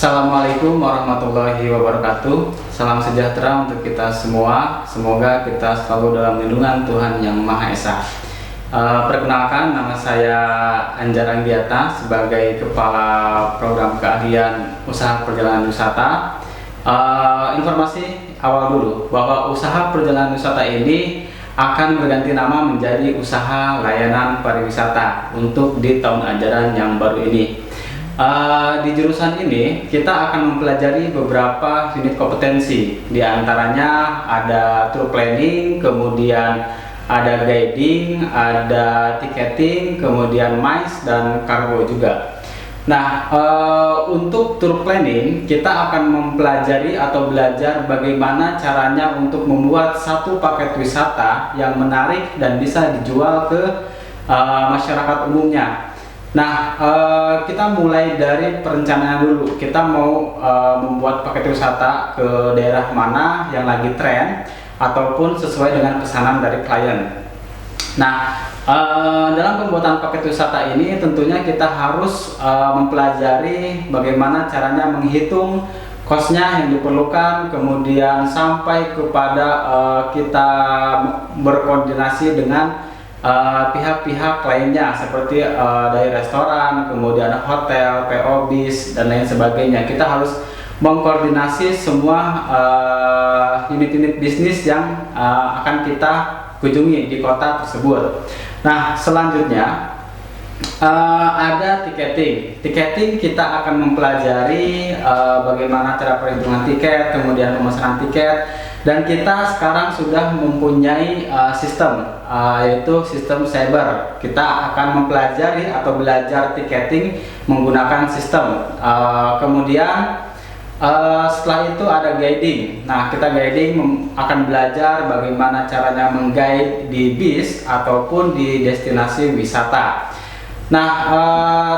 Assalamualaikum warahmatullahi wabarakatuh. Salam sejahtera untuk kita semua. Semoga kita selalu dalam lindungan Tuhan Yang Maha Esa. Perkenalkan, nama saya Anjar Anggiata sebagai Kepala Program Keahlian Usaha Perjalanan Wisata. Informasi awal dulu bahwa usaha perjalanan wisata ini akan berganti nama menjadi usaha layanan pariwisata untuk di tahun ajaran yang baru ini. Di jurusan ini kita akan mempelajari beberapa unit kompetensi. Di antaranya ada tour planning, kemudian ada guiding, ada ticketing, kemudian MICE dan cargo juga. Nah, untuk tour planning kita akan mempelajari atau belajar bagaimana caranya untuk membuat satu paket wisata yang menarik dan bisa dijual ke masyarakat umumnya. Nah, kita mulai dari perencanaan dulu. Kita mau membuat paket wisata ke daerah mana yang lagi tren ataupun sesuai dengan pesanan dari klien. Nah, dalam pembuatan paket wisata ini tentunya kita harus mempelajari bagaimana caranya menghitung kosnya yang diperlukan, kemudian sampai kepada kita berkoordinasi dengan pihak-pihak lainnya seperti dari restoran, kemudian hotel, PO bis dan lain sebagainya. Kita harus mengkoordinasi semua unit-unit bisnis yang akan kita kunjungi di kota tersebut. Nah, selanjutnya ada tiketing. Tiketing kita akan mempelajari bagaimana cara perhitungan tiket, kemudian pemesanan tiket. Dan kita sekarang sudah mempunyai sistem, yaitu sistem cyber. Kita akan mempelajari atau belajar tiketing menggunakan sistem. Kemudian setelah itu ada guiding. Nah, kita guiding akan belajar bagaimana caranya mengguide di bis ataupun di destinasi wisata. Nah,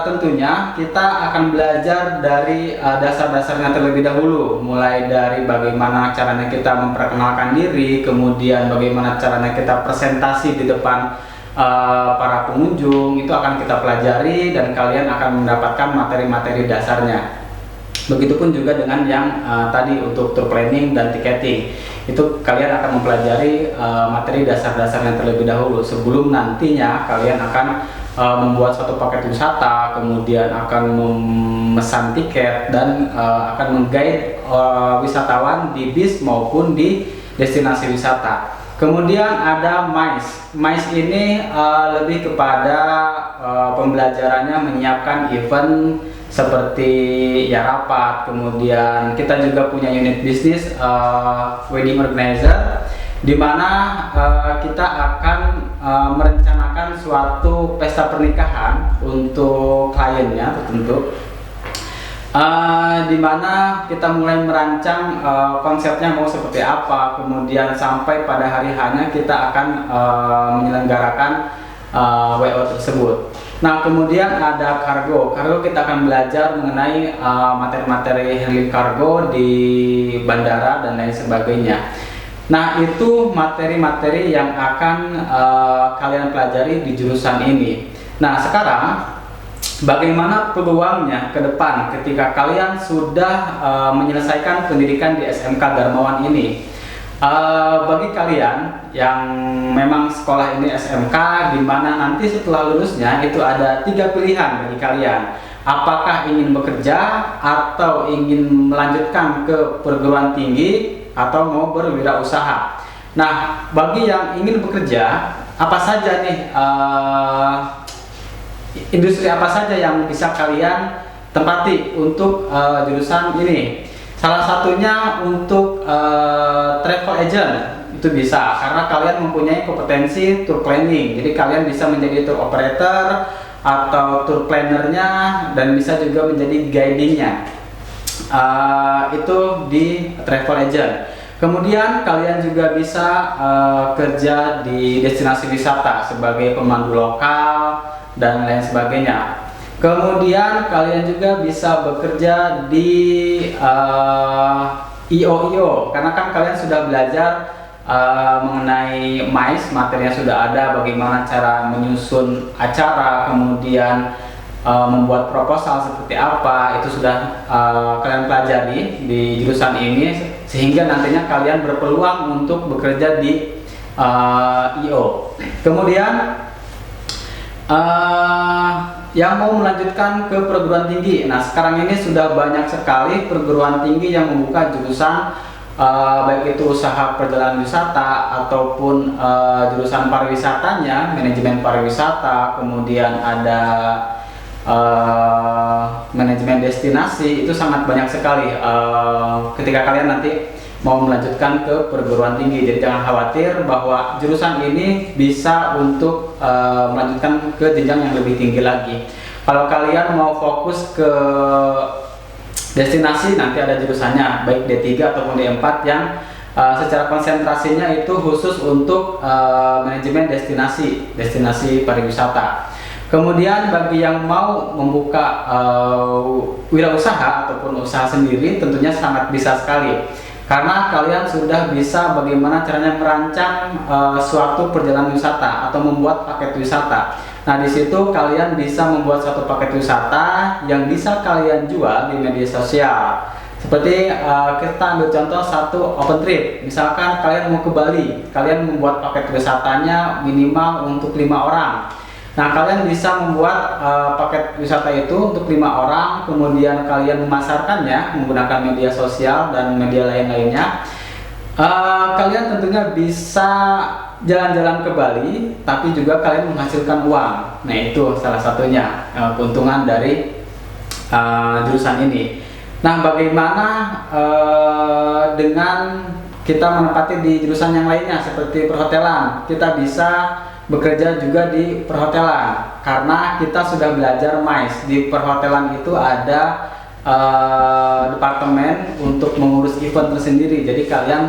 tentunya kita akan belajar dari dasar-dasarnya terlebih dahulu, mulai dari bagaimana caranya kita memperkenalkan diri, kemudian bagaimana caranya kita presentasi di depan para pengunjung. Itu akan kita pelajari dan kalian akan mendapatkan materi-materi dasarnya. Begitupun juga dengan yang tadi untuk tour planning dan ticketing. Itu kalian akan mempelajari materi dasar-dasarnya terlebih dahulu sebelum nantinya kalian akan membuat suatu paket wisata, kemudian akan memesan tiket dan akan mengguide wisatawan di bis maupun di destinasi wisata. Kemudian ada MICE. MICE ini lebih kepada pembelajarannya menyiapkan event seperti ya rapat, kemudian kita juga punya unit bisnis wedding organizer, di mana kita akan merencanakan suatu pesta pernikahan untuk kliennya tertentu, di mana kita mulai merancang konsepnya mau seperti apa, kemudian sampai pada hari hanya kita akan menyelenggarakan WO tersebut. Nah, kemudian ada kargo. Kargo kita akan belajar mengenai materi-materi handling kargo di bandara dan lain sebagainya. Nah, itu materi-materi yang akan kalian pelajari di jurusan ini. Nah, sekarang bagaimana peluangnya ke depan ketika kalian sudah menyelesaikan pendidikan di SMK Darmawan ini? Bagi kalian yang memang sekolah ini SMK, di mana nanti setelah lulusnya itu ada 3 pilihan bagi kalian. Apakah ingin bekerja atau ingin melanjutkan ke perguruan tinggi atau mau berwirausaha. Nah, bagi yang ingin bekerja, apa saja nih industri apa saja yang bisa kalian tempati untuk jurusan ini? Salah satunya untuk travel agent, itu bisa karena kalian mempunyai kompetensi tour planning. Jadi kalian bisa menjadi tour operator atau tour plannernya dan bisa juga menjadi guidingnya. Itu di travel agent. Kemudian kalian juga bisa kerja di destinasi wisata sebagai pemandu lokal dan lain sebagainya. Kemudian kalian juga bisa bekerja di IO karena kan kalian sudah belajar mengenai MICE, materinya sudah ada, bagaimana cara menyusun acara, kemudian membuat proposal seperti apa, itu sudah kalian pelajari di jurusan ini, sehingga nantinya kalian berpeluang untuk bekerja di IO. Kemudian yang mau melanjutkan ke perguruan tinggi, nah sekarang ini sudah banyak sekali perguruan tinggi yang membuka jurusan baik itu usaha perjalanan wisata ataupun jurusan pariwisatanya, manajemen pariwisata, kemudian ada manajemen destinasi. Itu sangat banyak sekali ketika kalian nanti mau melanjutkan ke perguruan tinggi. Jadi jangan khawatir bahwa jurusan ini bisa untuk melanjutkan ke jenjang yang lebih tinggi lagi. Kalau kalian mau fokus ke destinasi, nanti ada jurusannya baik D3 ataupun D4 yang secara konsentrasinya itu khusus untuk manajemen destinasi pariwisata. Kemudian bagi yang mau membuka wirausaha ataupun usaha sendiri, tentunya sangat bisa sekali, karena kalian sudah bisa bagaimana caranya merancang suatu perjalanan wisata atau membuat paket wisata. Nah, di situ kalian bisa membuat suatu paket wisata yang bisa kalian jual di media sosial. Seperti kita ambil contoh satu open trip. Misalkan kalian mau ke Bali, kalian membuat paket wisatanya minimal untuk 5 orang. Nah, kalian bisa membuat paket wisata itu untuk 5 orang, kemudian kalian memasarkannya menggunakan media sosial dan media lain-lainnya. Kalian tentunya bisa jalan-jalan ke Bali, tapi juga kalian menghasilkan uang. Nah, itu salah satunya keuntungan dari jurusan ini. Nah, bagaimana dengan kita menempati di jurusan yang lainnya seperti perhotelan? Kita bisa bekerja juga di perhotelan karena kita sudah belajar MICE. Di perhotelan itu ada departemen untuk mengurus event tersendiri. Jadi kalian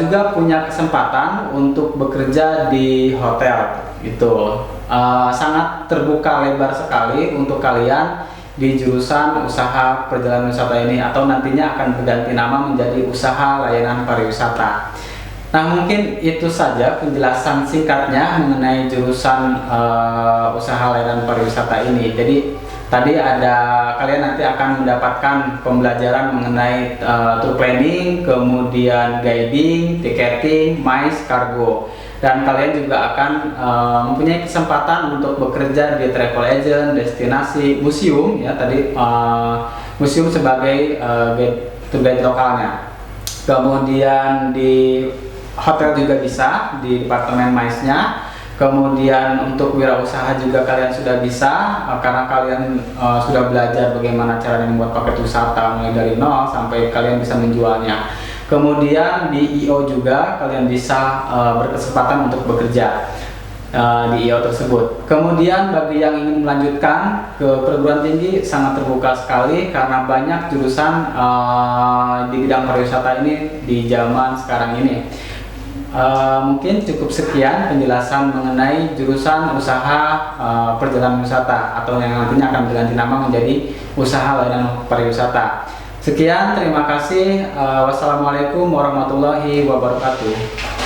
juga punya kesempatan untuk bekerja di hotel. Itu sangat terbuka lebar sekali untuk kalian di jurusan usaha perjalanan wisata ini, atau nantinya akan berganti nama menjadi usaha layanan pariwisata. Nah, mungkin itu saja penjelasan singkatnya mengenai jurusan usaha layanan pariwisata ini. Jadi tadi kalian nanti akan mendapatkan pembelajaran mengenai tour planning, kemudian guiding, ticketing, MICE, cargo. Dan kalian juga akan mempunyai kesempatan untuk bekerja di travel agent, destinasi, museum ya tadi, museum sebagai tour guide lokalnya. Kemudian di hotel juga bisa di departemen MICE-nya. Kemudian untuk wirausaha juga kalian sudah bisa karena kalian sudah belajar bagaimana cara membuat paket wisata mulai dari nol sampai kalian bisa menjualnya. Kemudian di IO juga kalian bisa berkesempatan untuk bekerja di IO tersebut. Kemudian bagi yang ingin melanjutkan ke perguruan tinggi sangat terbuka sekali karena banyak jurusan di bidang pariwisata ini di zaman sekarang ini. Mungkin cukup sekian penjelasan mengenai jurusan usaha perjalanan wisata atau yang nantinya akan berganti nama menjadi usaha layanan pariwisata. Sekian, terima kasih. Wassalamualaikum warahmatullahi wabarakatuh.